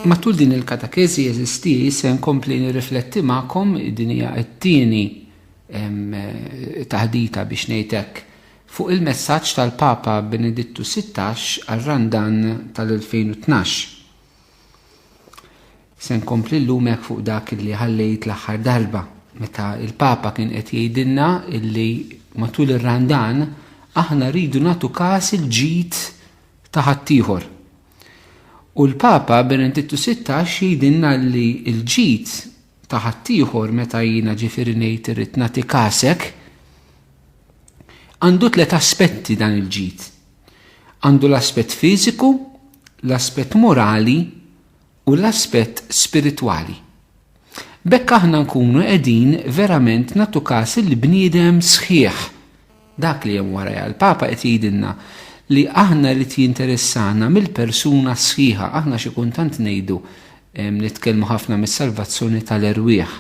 Matul din il-katakezi jeżisti se nkompli nirrifletti magħkom din hija t-tieni taħdita biex ngħidlek fuq il-messaġġ tal-Papa Benedittu XVI għar-Randan tal-2012. Se nkompli llum hekk fuq dak li ħallejt l-aħħar darba meta il-Papa kien qed jgħidilna illi matul ir-Randan aħna rridu nagħtu każ il-ġid ta' ħaddieħor. U l-Papa Benedittu XVI jgħidilna li l-ġid ta' ħaddieħor meta jiena ġifieri ngħid irid nagħti kasek għandu 3 aspetti dan il-ġid. Għandu l-aspett fiżiku, l-aspett morali u l-aspett spiritwali. Bekk aħna nkunu qegħdin verament nagħtu każ il-bniedem sħiħ. Dak li hemm wara l-Papa qed jgħidilna li aħna li jinteressana mill-persuna sħiħa, aħna xi kultant ngħidu nitkellmu ħafna mis-salvazzjoni tal-erwieħ.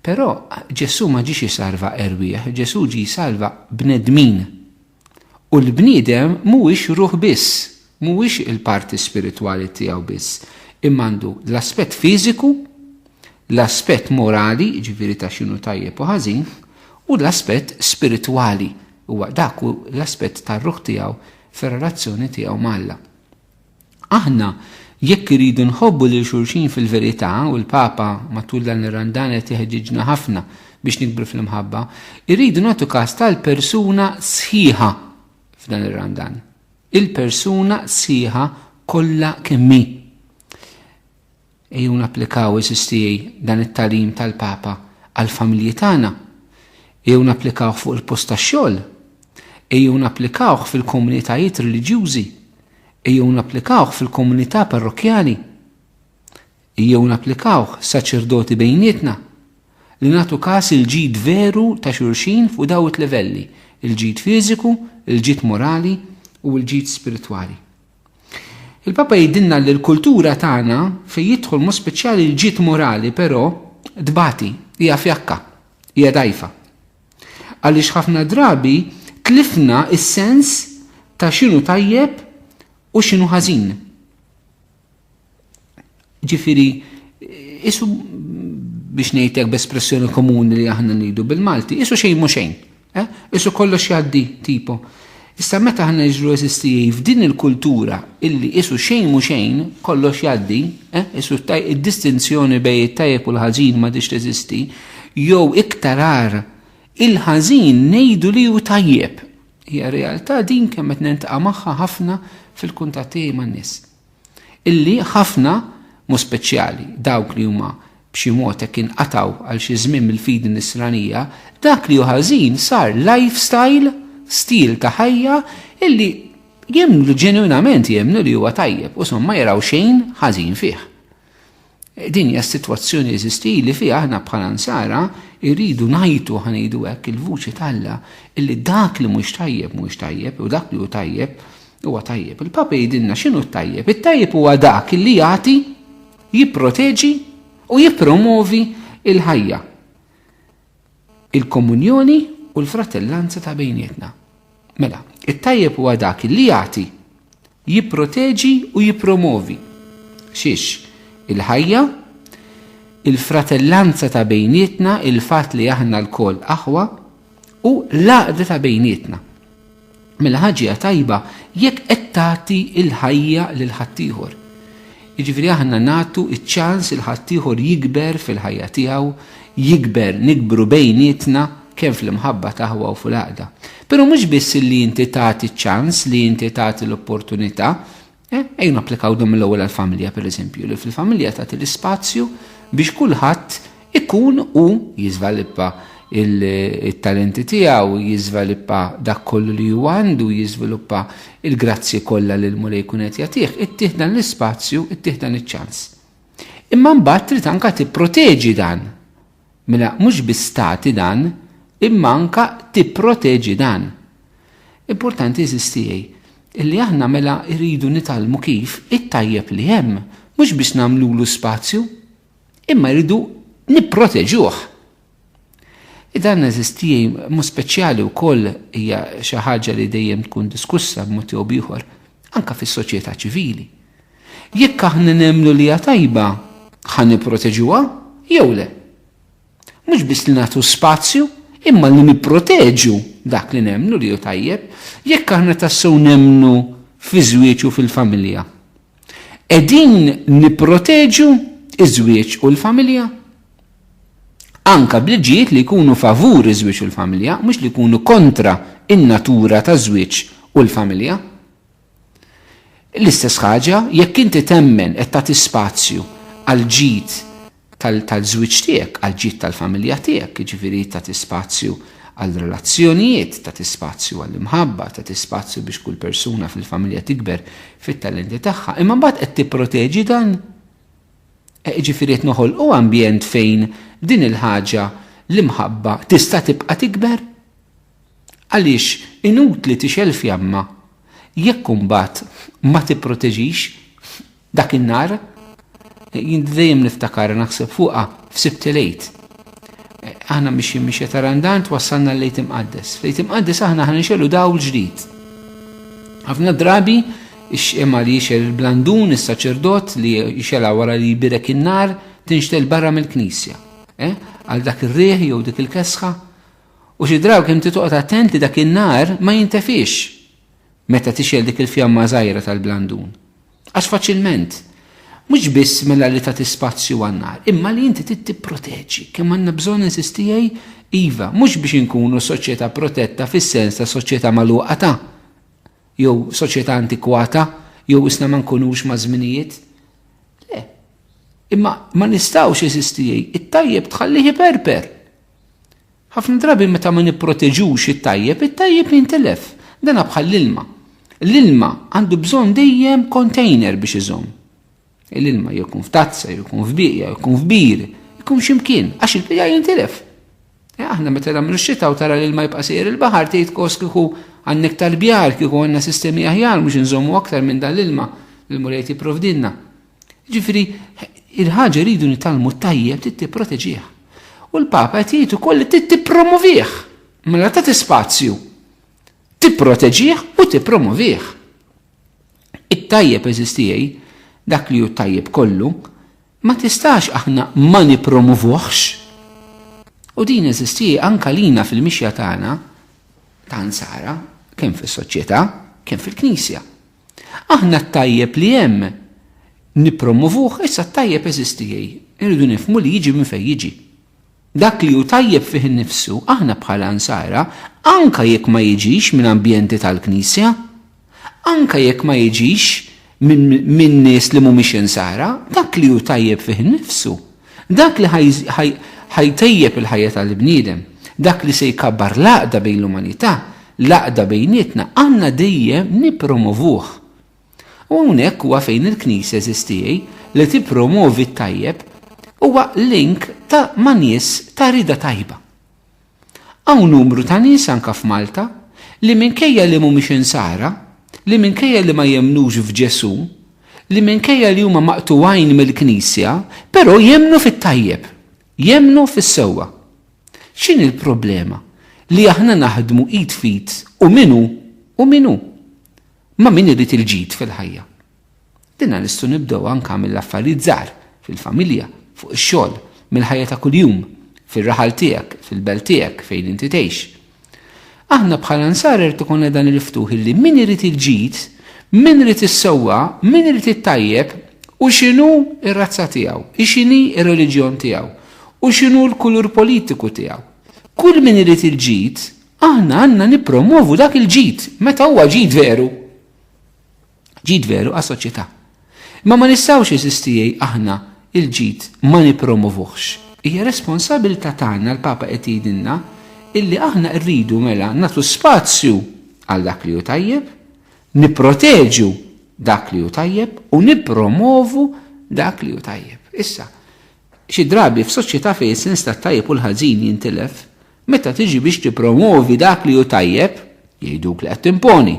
Però Ġesu ma ġiex jisalva erwieħ, Ġesu ġie jisalva bnedmin. U l-bniedem mhuwiex ruħ biss, mhuwiex il-parti spiritwali tiegħu biss, imma għandu l-aspett fiżiku, l-aspett morali, ġifieri ta' x'inhu tajjeb u ħażin, u l-aspett spiritwali. Huwa dak l-aspett tar-ruħ tiegħu fir-relazzjoni tiegħu mal-Alla. Aħna jekk iridu nħobbu lil xulxin fil-verità u l-Papa matul dan ir-Randan qed jeħġiġna ħafna biex nikbru fl-imħabba, irridu nagħtu każ tal-persuna sħiħa f'dan ir-Randan. Il-persuna sħiħa kollha kemm hi. Ejjew napplikaw eżistijej dan it-tagħlim tal-Papa għall-familji tagħna. Ejjew napplikawh fuq il-post tax-xogħol. Ejjew napplikawh fil-komunitajiet reliġjużi, ejjew napplikawh fil-komunità parrokjali, ejjew napplikawh saċerdoti bejnietna li nagħtu każ il-ġid veru ta' xulxin fuq dawn it-livelli, il-ġid fiżiku, il-ġid morali u l-ġid spiritwali. Il-Papa jgħidilna li l-kultura tagħna fejn jidħol mod speċjali l-ġid morali però dbati, hija fjakka, hija dgħajfa. Għaliex ħafna drabi tlifna is-sens ta' x'inhu tajjeb u x'inhu ħażin. Ġifieri isu biex ngħidlek b'espressjoni komuni li aħna ngħidu bil-Malti, isu xejn mhu xejn. Isu kollox jgħaddi tipo. Issa meta aħna jiġru eżistijej f'din il-kultura illi isu xejn mhu xejn kollox jgħaddi, isu id-distinzjoni bejn it-tajjeb u l-ħażin ma tix teżisti, jew iktar il-ħażin ngħidu li hu tajjeb. Hija realtà din kemm qed niltaqa' magħha ħafna fil-kuntatti man-nies. Illi ħafna mhu speċjali dawk li huma b'xi mod hekk inqatgħu għal xi żmien mill-fidi nisranija, dak li hu ħażin sar lifestyle, stil ta' ħajja illi jemnu ġenwinament jemnu li huwa tajjeb u somma jaraw xejn ħażin fih. Din hija s-sitwazzjoni eżisti li fiha aħna bħala nsara irridu ngħidu ħanejdu hekk il-vuċi talla illi dak li mhux tajjeb u dak li hu tajjeb huwa tajjeb. Il-Papa jgħidilna x'inhu t-tajjeb. It-tajjeb huwa dak li jagħti, jipproteġi u jippromovi il-ħajja, il-komunjoni u l-fratellanza ta' bejnietna. Mela, it-tajjeb huwa dak li jagħti, jipproteġi u jippromovi xiex il-ħajja, il-fratellanza ta' bejnietna, il-fatt li aħna l-koll aħwa u l-għaqda ta' bejnietna. Mela ħaġa tajba jekk qed tagħti il-ħajja lil ħaddieħor. Jiġifieri aħna nagħtu iċ-ċans il ħaddieħor jikber fil-ħajja tiegħu, nikbru bejnietna kemm fl-imħabba taħwa u fil-għaqda. Però mhux biss li inti tagħti ċ-ċans, li inti tagħti l-opportunità, ejn applikaw dom l-ewwel għall-familja pereżempju, li fil-familja tagħti l-ispazju biex kulħadd ikun u jiżviluppa il-talenti tiegħu, jiżviluppa dak kollu li huwa għandu, jiżviluppa il-grazzi kollha li l-Mulej jkun qed jagħtih, ittieħ dan l-ispazju, ittieħ dan iċ-ċans. Imma mbagħad trid anke tipproteġi dan. Mela mhux biss tagħti dan, imma anke tipproteġi dan. Importanti eżistijej illi aħna mela rridu nitalmu kif it-tajjeb li hemm mhux biex nagħmlulu spazju, imma rridu nipproteġuh. Dan eżistijej mhux speċjali wkoll hija xi ħaġa li dejjem tkun diskussa b'mod jew ieħor anke fis-soċjetà ċivili. Jekk aħna nemmnu li hija tajba, ħan nipproteġuha jew le. Mhux biss li nagħtu spazju, imma li nipproteġu dak li nemmnu li hu tajjeb, jekk aħna tassew nemmnu fi żwieġ u fil-familja. Qegħdin nipproteġu iż-żwieġ u l-familja. Anka bliġijiet li jkunu favur iż-żwieġ u l-familja, mhux li jkunu kontra in-natura taż-żwieġ u l-familja. L-istess ħaġa, jekk inti temmen qed tagħti spazju għal ġid tal-żwieġ tiegħek, għal ġid tal-familja tiegħek, jiġifieri tagħti spazju għal relazzjonijiet, tagħti spazju għall imħabba, tagħti spazju biex kull persuna fil-familja tikber fit-talenti tagħha, imma mbagħad qed tipproteġi dan. Jiġifieri qed noħolqu ambjent fejn din il-ħaġa l-imħabba tista' tibqa' tikber. Għaliex inutli tixel fjamma jekk imbagħad ma tipproteġix dak in-nar. Jien dejjem niftakar naħseb fuqha f'Sibt il-Għid. Aħna mixja tarandant wassalna l-Lejt Imqaddes. Lejt Imqaddes aħna ħanixelu dawl ġdid. Ħafna drabi imma li jixel il-blandun, is-saċerdot li jixela wara li jbirek in-nar tinxtel barra mill-Knisja. Għal dak ir-riħ jew dik il-kesħa. U xi draw kemm titoqgħod attent li dak in-nar ma jintefix meta tixel dik il-fjamma żgħira tal-blandun. Għax faċilment mhux biss mela li tagħti spazju għan-nar, imma li inti tipproteġi kemm għandna bżonn insistijej iva, mhux biex inkunu soċjetà protetta fis-sens ta' soċjetà magħluqa ta' jew soċjetà antikwata, jew isna ma nkunux ma' żminijiet. Le. Imma ma nistgħux insistijej, it-tajjeb tħallih iperper. Ħafna drabi meta ma nipproteġux it-tajjeb jintelef. Dan bħal l-ilma. L-ilma għandu bżonn dejjem container biex iżomm. L-ilma jkun f'tazza, jkun f'biqja, jkun f'bir, jkun x'imkien, għax il-bija jintilef. Aħna meta nagħmlu x-xita u tara l-ilma jibqa' sejjer il-baħar tgħid kos kieku għandek tal-bjar, kieku għandna sistemi aħjar mhux inżommu aktar minn dan l-ilma li l-Mulej jipprovdilna. Ġifieri il-ħaġa rridu nitalmu tajjeb trid tipproteġih. U l-Papa qed jgħid ukoll trid tippromovih. Mela tagħti spazju. Tipproteġih u tippromovih. It-tajjeb eżistijej dak li hu tajjeb kollu, ma tistax aħna ma nippromovuhx. U din eżistija anka lina fil-mixja tagħna ta' nsara, kemm fis-soċjetà, kemm fil-Knisja. Aħna t-tajjeb li hemm nippromovuh, issa t-tajjeb eżistijej. Irridu nifhmu li jiġi minn fejn jiġi. Dak li hu tajjeb fih innifsu, aħna bħala nsara, anka jekk ma jiġix minn ambjenti tal-Knisja, anka jekk ma jiġix minn nies li mhumiex insara, dak li hu tajjeb fih innifsu. Dak li ħajtejjeb il-ħajja tal-bniedem, dak li se jkabbar l-għaqda bejn l-umanità, l-għaqda bejnietna, għandna dejjem nippromovuh. U hawnhekk huwa fejn il-Knisja eżistijej li tippromovi t-tajjeb huwa link ta' ma' nies ta' rida tajba. Hawn numru ta' nies anke f'Malta li minkejja li mhumiex insara, li minkejja li ma jemnux f'Ġesu, li minkejja li huma maqtuwajn mill-Knisja, però jemnu fit-tajjeb, jemnu fis-sewwa. X'in il-problema? Li aħna naħdmu id fit u minu. Ma min irid il-ġid fil-ħajja. Dinna nistgħu nibdew anke mill-affarijiet żgħar fil-familja, fuq ix-xogħol, mill-ħajja ta' kuljum, fir-raħal tiegħek, fil-belt tiegħek fejn inti tgħix. Aħna bħala nsar irid ikolna dan il-ftuħ illi min irid il-ġid, min irid is-sewwa, min irid it-tajjeb u x'inhu r-razza tiegħu, x'inhi r-reliġjon tiegħu, u x'inhu l-kulur politiku tiegħu. Kull min irid il-ġid, aħna għandna nippromovu dak il-ġid, meta huwa ġid veru. Ġid veru għas-soċjetà. Ma nistgħux eżistijej aħna il-ġid ma nippromovuhx. Hija responsabilità tagħna l-Papa qed jgħidilna illi aħna rridu mela nagħtu spazju għal dak li hu tajjeb, nipproteġu dak li hu tajjeb u nippromovu dak li hu tajjeb. Issa, xi drabi f'soċjetà fejn is-sens tat-tajjeb u l-ħażin jintilef, meta tiġi biex tippromovi dak li hu tajjeb, jgħiduk li qed timponi,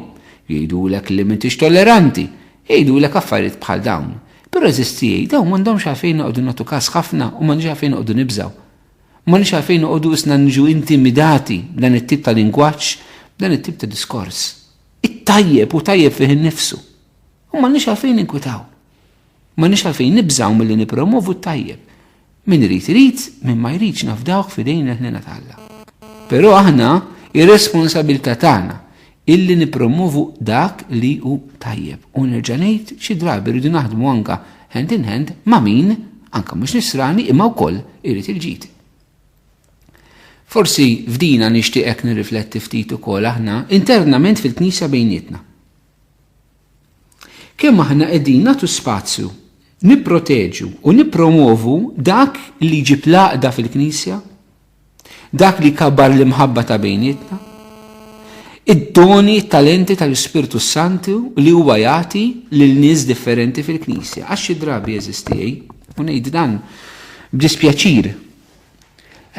jgħidulek li m'intix tolleranti, jgħidulek affarijiet bħal dawn. Però eżistijej dawn m'għandhomx għalfejn noqogħdu nagħtu każ ħafna u m'għandux għalfejn noqogħdu nibżgħu. M'għandux għalfejn noqogħdu isna niġu intimidati b'dan it-tip ta' lingwaġġ, b'dan it-tip ta' diskors. It-tajjeb u tajjeb fih innifsu. U m'għandux għalfejn inkwitaw. Ma nix għalfejn nibżaw mill-li nipromovu t-tajjeb. Min irid, min ma jridx nafdawh f'idejn ħnina Alla. Però aħna ir-responsabilità tagħna illi nipromovu dak li hu tajjeb. U nerġa' ngħid xi drabi rridu naħdmu anke hand in hand ma' min anke mhux nisrani imma wkoll irid il-ġid. Forsi f'dina nixtieq nirrifletti ftit ukoll aħna internament fil-Knisja bejnietna. Kemm aħna qegħdin nagħtu spazju, nipproteġu u nippromovu dak li jġib laqda fil-Knisja, dak li kabbar l-imħabba ta' bejnietna, id-doni, talenti tal-Ispirtu Santu li huwa jagħti lil nies differenti fil-Knisja. Għax xi drabi jeżisti u ngħid dan b'dispjaċir.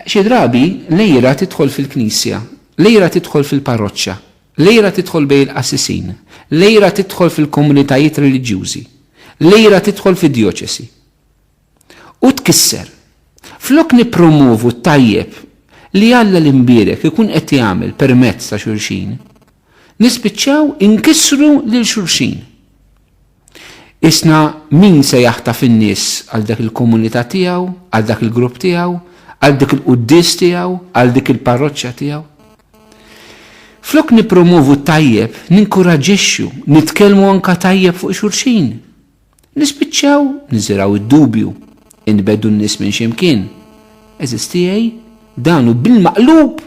Xi drabi lejra tidħol fil-Knisja, lejra tidħol fil-parroċċa, lejra tidħol bejn il-qassisin, lejra tidħol fil-komunitajiet reliġjużi, lejra tidħol fid-djoċesi. U tkisser. Flok nippromovu tajjeb li Alla l-imbierek ikun qed jagħmel permezz ta' xulxin, nispiċċaw inkissru lil xulxin. Isna min se jaħtaf in-nies għal dak il-komunità tiegħu, għal dak il-grupp tiegħu, għal dik il-qudies tiegħu, għal dik il-parroċċja tiegħu. Flok nippromovu tajjeb, ninkoraġixxu, nitkellmu anke tajjeb fuq xulxin. Nispiċċaw niżiraw id-dubju, inbeddu n-nies minn x'imkien. Eżistijaj danu bil-maqlub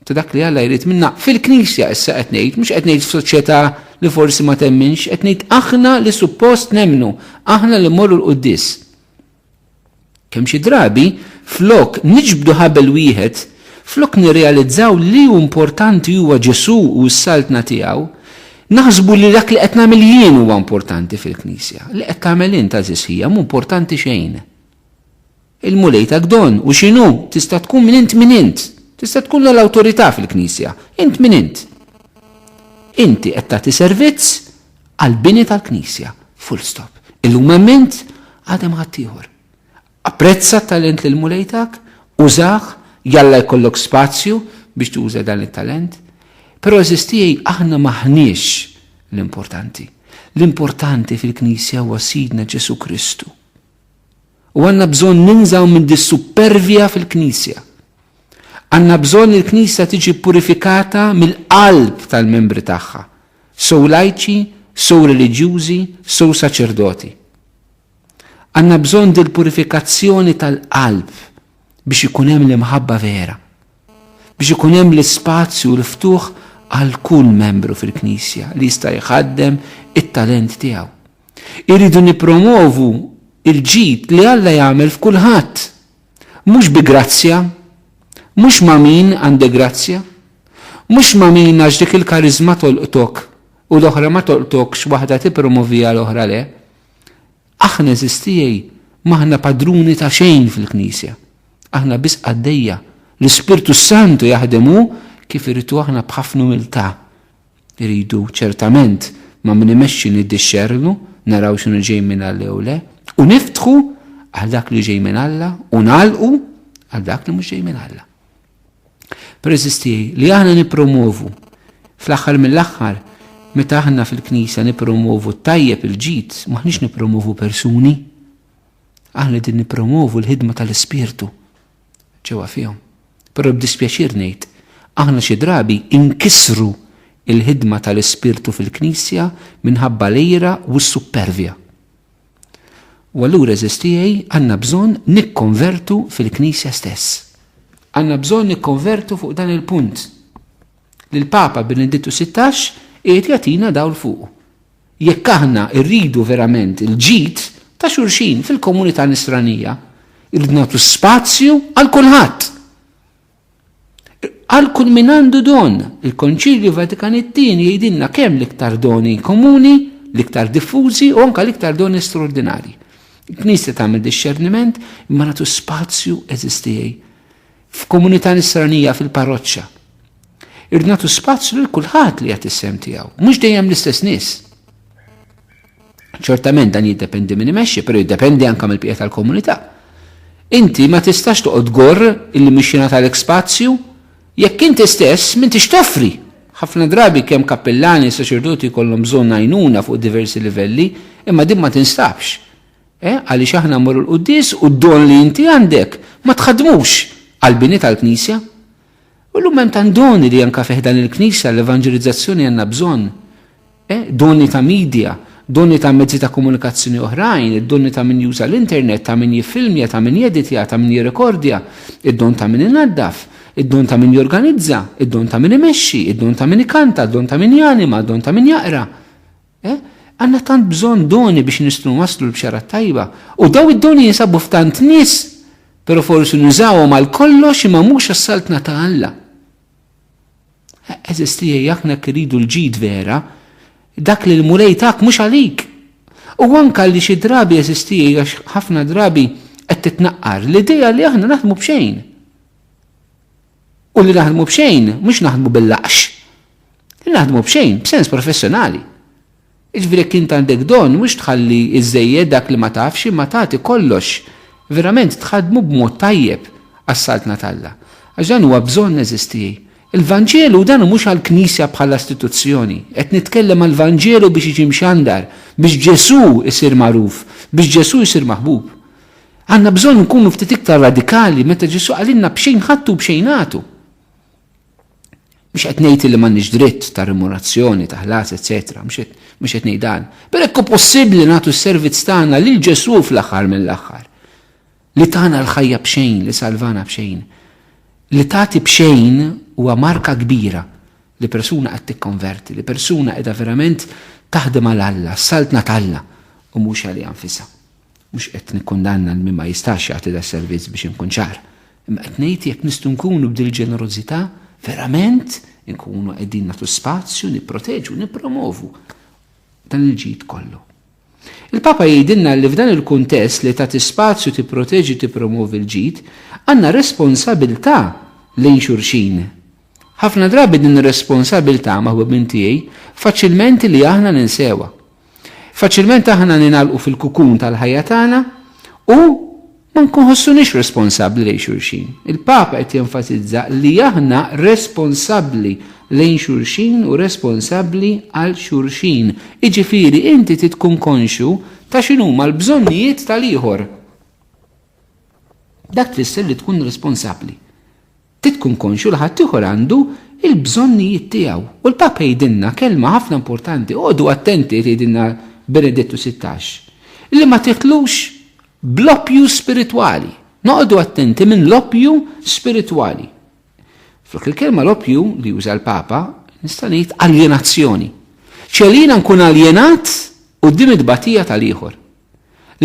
ta' dak li Alla jrid minna fil-Knisja issa qed ngħid, mhux qed ngħid f'soċjetà li forsi ma temminx, qed ngħid aħna li suppost nemmnu, aħna li mmorru l-qudies. Kemm xi drabi flok niġbdu ħabel wieħed, flok nirrealizzaw li hu importanti huwa Ġesu u s-saltna tiegħu, naħsbu li dak li qed nagħmel jien huwa importanti fil-Knisja. Li qed tagħmel int għażisħija mhu importanti xejn. Il-mulejtak don u x'inhu tista' tkun min int. Tista' tkun l-awtorità fil-Knisja. Int min int. Inti qed tagħti servizz għall-bini tal-Knisja. Full stop. Il-lumament għadem ħaddieħor. Apprezza talent lil mulejtak, użah, jalla jkollok spazju biex tuża dan it-talent. Però eżistijaj aħna maħniex l-importanti. L-importanti fil-Knisja huwa Sidna Ġesu Kristu. U għanna bżon ninżaw minn dis-supervja fil-Knisja. Għanna bżon il-Knisja tiġi purifikata mill-qalb tal-membri tagħha. Sow lajċi, sow reliġjużi, sow saċerdoti. Għanna bżon dil-purifikazzjoni tal-qalb biex ikun hemm l-imħabba vera. Biex ikun hemm l-ispazju l-ftuħ għal kull membru fil-Knisja li jista' jħaddem it-talent tiegħu. Iridu nippromovu il-ġid li Alla jagħmel f'kulħadd. Mhux bi grazzja, mhux ma' min għandi grazzja, mhux ma' min għax dik il-karizma tolqtok u l-oħra ma tolqtokx waħda tippromovija l-oħra le. Aħna eżistijaj maħna padruni ta' xejn fil-Knisja. Aħna biss għaddejja l-Ispirtu Santu jaħdemu kif irridu aħna b'ħafna umiltà. Iridu ċertament ma nimexxi niddixxerlu, naraw x'inhu ġej minn Alla jew le, u niftħu għal dak li ġej minn Alla u nagħlqu għal dak li mhux ġej minn Alla. Preżisti li aħna nippromovu fl-aħħar mill-aħħar meta aħna fil-Knisja nippromovu tajjeb il-ġid, maħniex nippromovu persuni. Aħna din nippromovu l-ħidma tal-Ispirtu ġewwa fihom. Però b'dispjaċir ngħid, aħna xi drabi inkisru il-ħidma tal-Ispirtu fil-Knisja minħabba lejra u s-supervja. U allura eżistijaj għandna bżonn nikkonvertu fil-Knisja stess. Għandna bżonn nikkonvertu fuq dan il-punt. Lill-Papa Benedittu 16 qiegħed jagħtina dawl fuq. Jekk aħna rridu verament il-ġid ta' xulxin fil-komunità nisranija, irridu nagħtu spazju għal kulħadd. Għal kull min għandu don, il-Konċilju Vatikan it-Tieni jgħidilna kemm l-iktar doni komuni, l-iktar diffużi u anke l-iktar doni straordinarji. Il-Knisja tagħmel disċerniment imma nagħtu spazju eżistijaj f'komunità nisranija fil-parroċċa. Irridu nagħtu spazju lil kulħadd li jagħti is-sem tiegħu, mhux dejjem l-istess nies. Ċertament dan jiddependi min imexxi, però jiddependi anke mill-bqija tal-komunità. Inti ma tistax toqgħod gorr illi mhix jingħatalek spazju jekk inti stess m'intix toffri. Ħafna drabi kemm kappellani saċerdoti jkollhom bżonn għajnuna fuq diversi livelli, imma din ma tinstabx Għaliex aħna mmorru l-qudies u d-don li inti għandek ma tħadmux għall-bini tal-Knisja. U l-lum hemm tan doni li anke fih dan il-Knisja l-evanġelizzazzjoni għandna bżonn. Doni ta' media, doni ta' mezzi ta' komunikazzjoni oħrajn, id-doni ta' min juża l-internet, ta' min jiffilmja, ta' min jeditja, ta' min jirrekordja, id-don ta' min inaddaf, id-don ta' min jorganizza, id-don ta' min imexxi, id-don ta' min ikanta, id-don ta' min janima, id-don ta' min jaqra. Għandna tant bżonn doni biex nistgħu waslu l-bxara tajba. U daw id-doni jinsabu f'tant nies, però forsi nużawhom għal kollox imma mhux għas-saltna ta' Alla. Eżistija jekk iridu l-ġid vera, dak li l-mulejtak mhux għalik. U anke li xi drabi eżistija għax ħafna drabi qed titnaqqar l-idea li aħna naħdmu b'xejn. U li naħdmu b'xejn mhux naħdmu bil-laqx. Naħdmu b'xejn b'sens professjonali. Iġifieri kien għandek don mhux tħalli iżejjed dak li ma tafx imma tagħti kollox. Verament tħadmu b'mod tajjeb għas-saltna tal-Alla. Għax dan huwa bżonn eżistija. Il-Vanġelu dan mhux għall-Knisja bħala istituzzjoni, qed nitkellem għall-Vanġelu biex jiġi mxandar, biex Ġesu isir magħruf, biex Ġesu isir maħbub. Għandna bżonn nkunu ftit iktar radikali meta Ġesu għalilna b'xejn ħadtu b'xejn għatu. Mhux qed ngħid li m'għandniex dritt ta' remunerazzjoni, ta' ħlas, eċetera, mhux qed ngħid dan. Però hekk possibbli nagħtu s-servizz tagħna lil Ġesu fl-aħħar mill-aħħar. Li tagħna l-ħajja b'xejn, li salvana b'xejn. Li tagħti b'xejn huwa marka kbira li persuna qed tikkonverti, li persuna qiegħda verament taħdem għal Alla, saltna tal-Alla u mhux għalija nfisha. Mhux qed nikkundanna min ma jistax jagħti da servizz biex inkun ċar. Imma qed ngħid jekk nistgħu nkunu b'dil ġenerożità, verament inkunu qegħdin nagħtu spazju, nipproteġu, nippromovu dan il-ġid kollu. Il-Papa jgħidilna li f'dan il-kuntest li tagħti spazju tipproteġi tippromovi l-ġid għandna responsabilità lejn xulxin. Ħafna drabi din ir-responsabilità ma' ħbibin tiegħi faċilment li aħna ninsewha. Faċilment aħna ninalqu fil-kukun tal-ħajja tagħna u ma nkunħossunix responsabbli lejn xulxin. Il-Papa qed jenfasizza li aħna responsabbli lejn xulxin u responsabbli għal xulxin. Jiġifieri inti tkun konxu ta' x'inhuma l-bżonnijiet tal-ieħor. Dak tfisser li tkun responsabbli. Tkun konxu li ħadd ieħor għandu il-bżonnijiet tiegħu. U l-Papa jgħidilna kelma ħafna importanti, għodu attenti jgħidilna Benedettu 16, li ma tiħtlux bl-oppju spirituali. Noqogħdu attenti minn l-oppju spirituali. Flok il-kelma l-oppju li juża l-Papa nista' ngħid aljenazzjoni. Ċelina nkun aljenat quddiem it-tbatija tal-ieħor.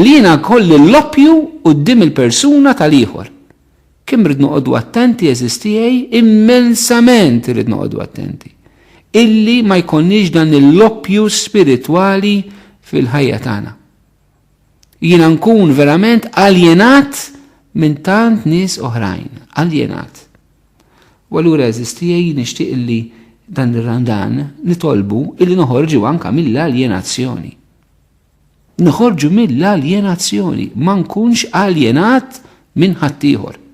Li jiena kolli l-oppju quddiem il-persuna tal-ieħor. Kemm rid noqogħdu attenti eżistijaj, immensament rid noqogħdu attenti. Illi ma jkollniex dan l-oppju spiritwali fil-ħajja tagħna. Jiena nkun verament aljenat minn tant nies oħrajn, aljenat. U allura eżistijaj nixtieq illi dan ir-Ramadan nitolbu illi noħorġu anke mill-aljenazzjoni. Noħorġu mill-aljenazzjoni, ma nkunx aljenat minn ħaddieħor.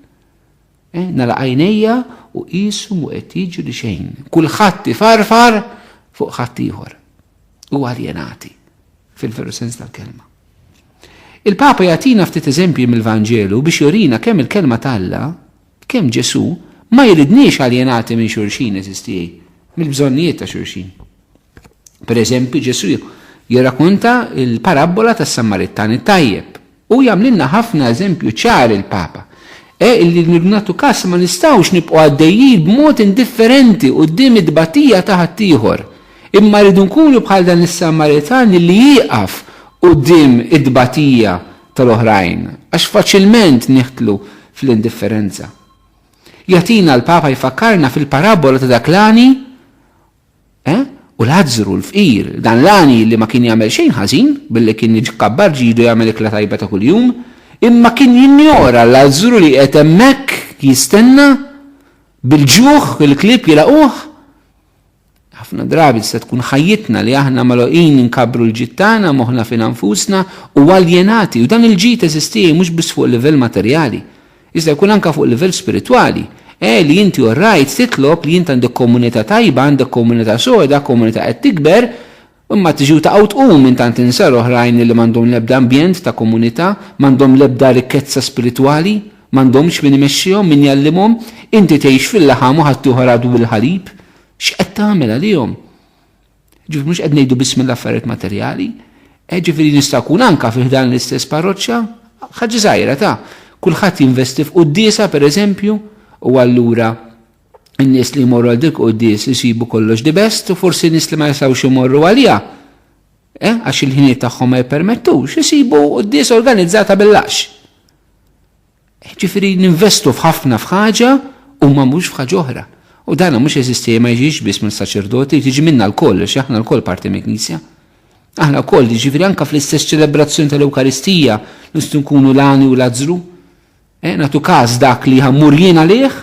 Nala għajnejja u qisu mu qed jiġu li xejn. Kulħadd ifarfar fuq ħadd ieħor. U aljenati fil-veru sens tal-kelma. Il-Papa jagħtina ftit eżempji mill-Vanġelu biex jorina kemm il-kelma tal-Alla, kemm Ġesu ma jridniex aljenati minn xulxin eżistijaj, mill-bżonnijiet ta' xulxin. Pereżempju Ġesu jirrakkunta il-parabola tas-Samaritan it-tajjeb u jagħmlilna ħafna eżempju ċar il-Papa. Illi nagħtu każ ma nistgħux nibqgħu għaddejjin b'mod indifferenti quddiem id-tbatija ta' ħaddieħor. Imma rridu nkunu bħal dan is-Samaritan li jieqaf quddiem id-tbatija tal-oħrajn għax faċilment nieħtlu fl-indifferenza. Jagħtina l-Papa jfakkarna fil-parabola ta' dak l-għani u l-ħażru l-fqir, dan l-għani li ma kien jagħmel xejn ħażin billi kien jiġkabbar ġidu jagħmel ikla tajba ta' kuljum, imma kien jinjora l-għażru li qed hemmhekk jistenna bil-ġuħ il-klib jilaquh. Ħafna drabi se tkun ħajjitna li aħna magħluqin inkabru l-ġittana moħħna fin anfusna u aljenati u dan il-ġid eżistija mhux biss fuq livell materjali, iżda jkun anke fuq livell spiritwali. Li inti orrajt titlob li inti għandek komunità tajba, għandek komunità soda, komunità qed tikber, Imma tiġu taqgħu tqum intant insar oħrajn li m'għandhom l-ebda ambjent ta' komunità, m'għandhom l-ebda rikkezza spiritwali, m'għandhomx min imexxihom, min jallimhom, inti tgħix fil-laħam u ħadd ieħor għadu bil-ħalib. X'qed tagħmel għalihom? Ġifieri mhux qed ngħidu biss mill-affarijiet materjali, ġifieri nista' jkun anke fih dan l-istess parroċċja ħaġa żgħira ta' kulħadd jinvesti f'quddiesa pereżempju u allura n-nies li jmorru għal dik qudies isibu kollox di best u forsi nies li ma jistgħux imorru għaliha għax il-ħiniet tagħhom ma jippermettux isibu qudies organizzata bil-lax. Ġifieri ninvestu f'ħafna f'ħaġa u ma mhux f'ħaġa oħra. U dan mhux jeżisti ma jiġix biss mill-saċerdoti, tiġi minna l-koll għax aħna l-koll parti mill-Knisja. Aħna wkoll ġifieri anke fl-istess ċelebrazzjoni tal-Ewkaristija nistgħu nkunu l-għani u l-ażru. Nagħtu każ dak li ħammur jien għalih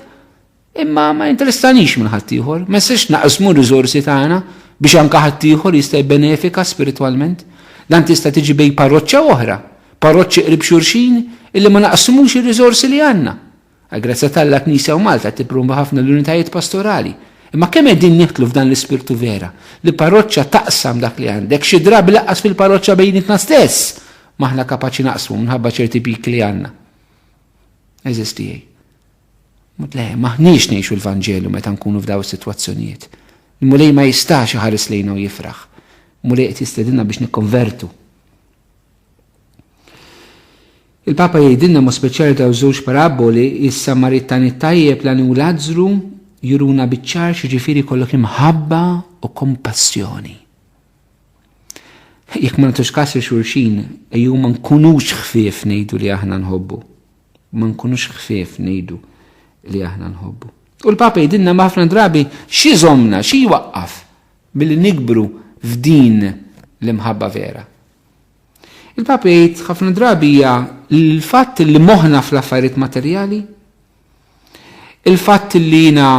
imma ma interessanix minn ħadd ieħor, ma jistax naqsmu r-riżorsi tagħna biex anke ħadd ieħor jista' jbenefika spiritwalment. Dan tista' tiġi bejn parroċċja oħra, parroċċi qrib xulxin illi ma naqsmux ir-riżorsi li għandna. Grazzi tal Knisja u Malta tippruma ħafna l-unitajiet pastorali. Imma kemm qegħdin nieħdlu f'dan l-ispirtu vera li parroċċja taqsam dak li għandek xi drabi laqqas fil-parroċċja bejnietna stess maħna kapaċi naqsmu minħabba ċerti pik li għandna. Eżisti jgħid. Le, maħniex ngħixu l-Vanġelu meta nkunu f'daw is-sitwazzjonijiet. Il-mulej ma jistax iħares lejna u jifraħ. Mulej qed jistedilna biex nikkonvertu. Il-Papa jgħidilna mo speċjali ta' żewġ paraboli is-Samaritani tajjeb l-għani u Lażru juruna biċ-ċar xiġifieri kollok imħabba u kompassjoni. Jekk ma nagħtux każ xulxin ejjew ma nkunux ħfief ngħidu li aħna nħobbu. Ma nkunux ħfief ngħidu li aħna nħobbu. U l-Papa jgħidilna ħafna drabi xi żommna, xi jwaqqaf billi nikbru f'din l-imħabba vera. Il-Papa jgħid ħafna drabi hija l-fatt li moħħna fl-affarijiet materjali, il-fatt li jiena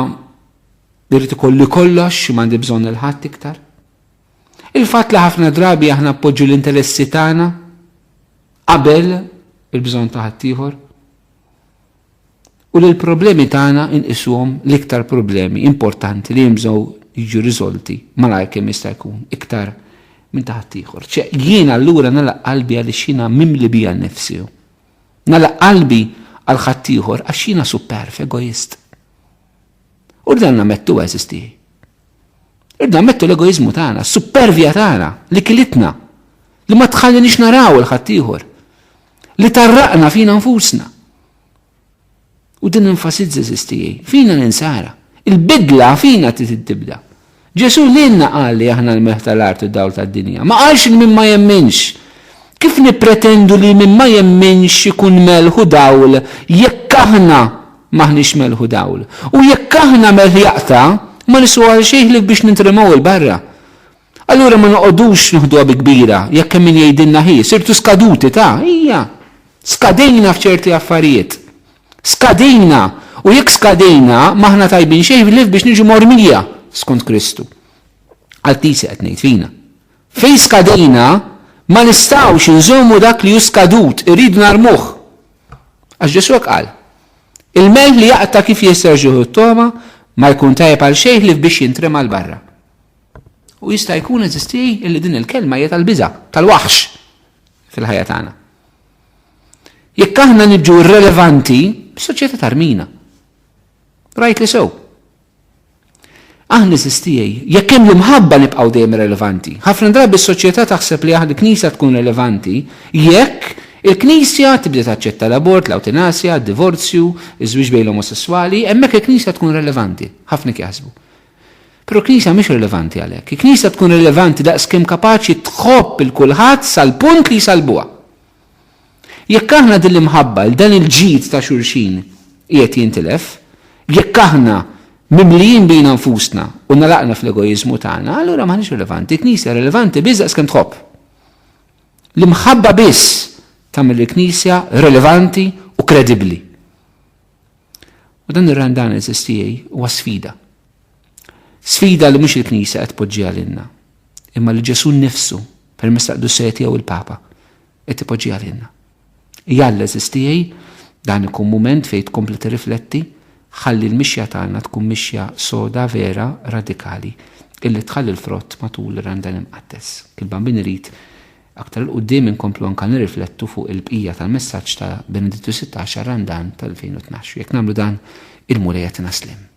irid ikolli kollox m'għandi bżonn il-ħadd iktar, il-fatt li ħafna drabi aħna appoġġu l-interessi tagħna qabel il-bżonn ta' ħadd ieħor, u li l-problemi tagħna inqisuhom l-iktar problemi importanti li jimżgħu jiġu riżolti malajr kemm jista' jkun iktar minn taħt ieħor. Jiena allura nagħlaq qalbi għaliex jiena mimli bija nnifsi. Nagħlaq qalbi għal ħadd ieħor għax jiena superf, egoist. U rdan nammettu eżisti. Irda nammettu l-egoizmu tagħna, supervja tagħna li kilitna, li ma tħallinix naraw il-ħadd ieħor, li tarraqna fina nfusna. U din enfasizza eżisti, fina ninsara. Il-bidla fina tibda. Ġesu lilna qal li aħna l-meħ tal-art u dawl tad-dinja. Ma qalx li min ma jemminx. Kif nippretendu li min ma jemminx ikun melħu dawl jekk aħna maħniex melħu dawl. U jekk aħna melħjaqta ma niswa għal xejn biex nintremaw il-barra. Allura ma noqogħdux nuħduha bi kbira jekk min jgħidilna ħi, sirtu skaduti ta' hija. Skadejna f'ċerti affarijiet. Skadejna u jekk skadejna maħna tajbin xejn biex niġu mormija skont Kristu. Għal-tisi qed ngħid fina. Fejn skadejna ma nistgħux inżommu dak li hu skadut, irridu narmuh. Għax Ġesu qal. Il-melħ li jaqta kif jisterġuħu t-toma ma jkun tajjeb għal xejn li biex jintrema l-barra. U jista' jkun eżisti illi din il-kelma hija tal-biża', tal-waħx fil-ħajja tagħna. Jekk aħna niġu irrelevanti, s-soċjetà tarmina. Rajt li sew. Aħna eżistijaj, jekk hemm l-imħabba nibqgħu dejjem relevanti. Ħafna drabi s-soċjetà taħseb li aħna l-Knisja tkun relevanti jekk il-Knisja tibda taċċetta l-abort, l-eutanasja, d-divorzju, iż-żwieġ bejn l-omosessuali, hemmhekk il-Knisja tkun relevanti. Ħafna jaħsbu. Però l-Knisja mhix relevanti għalhekk. Il-Knisja tkun relevanti daqskemm kapaċi tħobb il-kulħadd sal-punt li jsalbuha. Jekk aħna din l-imħabba dan il-ġid ta' xulxin qiegħed jintilef, jekk aħna mimlijin bejna nfusna u nalaqna fl-egoizmu tagħna, allura m'aħniex rilevanti. Knisja rilevanti biss daqskemm tħobb. L-imħabba biss tagħmel il-Knisja rilevanti u kredibbli. U dan ir-randan eżistijaj huwa sfida. Sfida li mhux il-Knisja qed tpoġġiha lilna, imma li Ġesu nnifsu permezz ta' Qudusset jew il-Papa qed tipoġġiha lilna. Jalla eżistijaj dan ikun mument fejn tkompli tirrifletti ħalli l-mixja tagħna tkun mixja soda vera radikali. illi tħalli l-frott matul ir-randan imqaddess. Kil-bambin irid aktar l-qudiem inkomplu anka nirriflettu fuq il-bqija tal-messaġġ ta' Benedittu 16 randan tal-2012. Jekk nagħmlu dan, il-mulejja tinaslim.